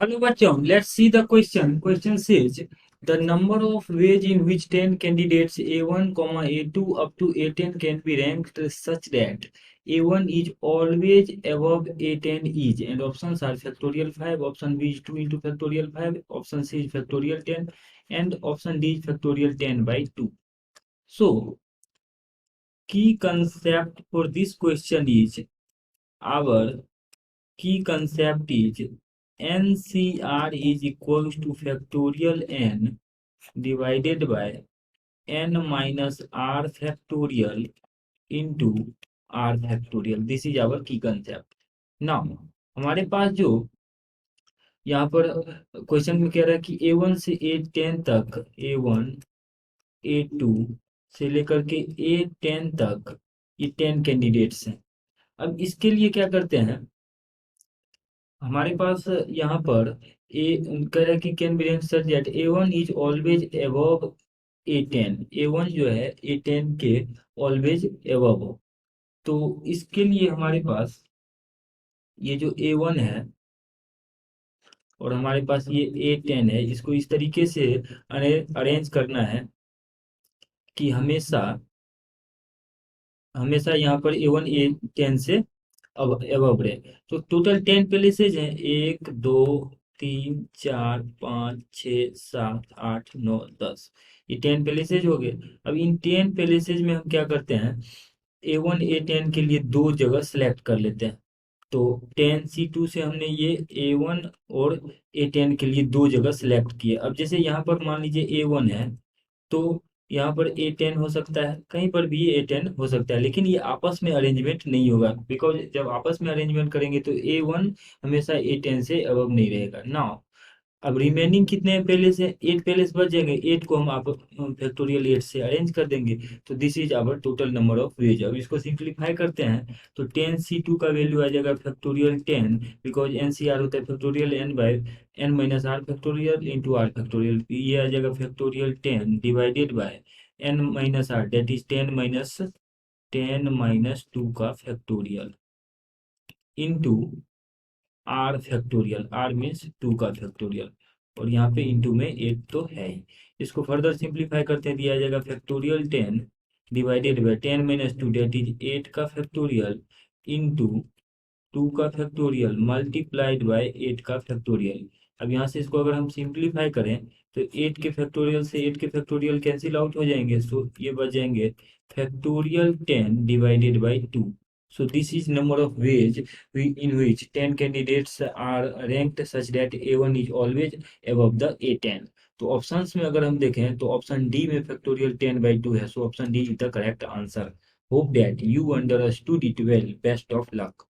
Hello, Bacham. Let's see the question. Question says the number of ways in which 10 candidates A1, A2 up to A10 can be ranked such that A1 is always above A10 is, and options are factorial 5, option B is 2 into factorial 5, option C is factorial 10, and option D is factorial 10 by 2. So, key concept for this question is our key concept is NCR is equals to factorial n divided by n minus r factorial into r factorial. This is our key concept. Now, हमारे पास जो यहाँ पर question में कह रहा है कि A1 से A10 तक A1 A2 से लेकर के A10 तक ये 10 कैंडिडेट्स हैं। अब इसके लिए क्या करते हैं, हमारे पास यहाँ पर ए कह रहा है कि can be rank such that A1 is always above A10। A1 जो है A10 के ऑलवेज अबव हो। तो इसके लिए हमारे पास ये जो A1 है और हमारे पास ये A10 है, इसको इस तरीके से अरेंज करना है कि हमेशा हमेशा यहाँ पर A1 A10 से अब अबव रहे। तो टोटल 10 प्लेसेज हैं, 1 2 3 4 5 6 7 8 9 10। ये 10 प्लेसेज हो गए। अब इन 10 प्लेसेज में हम क्या करते हैं, A1 A10 के लिए दो जगह सेलेक्ट कर लेते हैं। तो 10C2 से हमने ये A1 और A10 के लिए दो जगह सेलेक्ट किए। अब जैसे यहाँ पर मान लीजिए A1 है, तो यहाँ पर A10 हो सकता है, कहीं पर भी A10 हो सकता है, लेकिन ये आपस में अरेंजमेंट नहीं होगा, बिकॉज जब आपस में अरेंजमेंट करेंगे तो A1 हमेशा A10 से अबव नहीं रहेगा ना। अब रिमेनिंग कितने पैलेस है, 8 पैलेस बच जाएंगे। 8 को हम आप फैक्टोरियल 8 से अरेंज कर देंगे। तो this is our total number of ways. अब इसको सिंप्लीफाई करते हैं तो 10C2 का वैल्यू आ जाएगा फैक्टोरियल 10, बिकॉज NCR होता है factorial n by n minus R factorial into R factorial. ये आ जाएगा factorial 10 divided by n minus R, that is 10 minus 2 का factorial into R factorial. R means 2 का फैक्टोरियल, और यहाँ पे इंटू में 8 तो है ही। इसको फर्दर सिंप्लीफाई करते हैं, दिया जाएगा factorial 10 divided by 10 minus 2, that is 8 का फैक्टोरियल इंटू 2 का फैक्टोरियल मल्टीप्लाइड बाय 8 का फैक्टोरियल। अब यहाँ से इसको अगर हम सिंप्लीफाई करें तो 8 के फैक्टोरियल से 8 के फैक्टोरियल कैंसिल आउट हो जाएंगे, सो ये बच जाएंगे factorial 10 divided bye 2। So this is number of ways in which 10 candidates are ranked such that A1 is always above the A10। तो ऑप्शंस में अगर हम देखें तो ऑप्शन डी में फैक्टोरियल 10/2 है, so option D is the correct answer. Hope that you understood it well. Best of luck.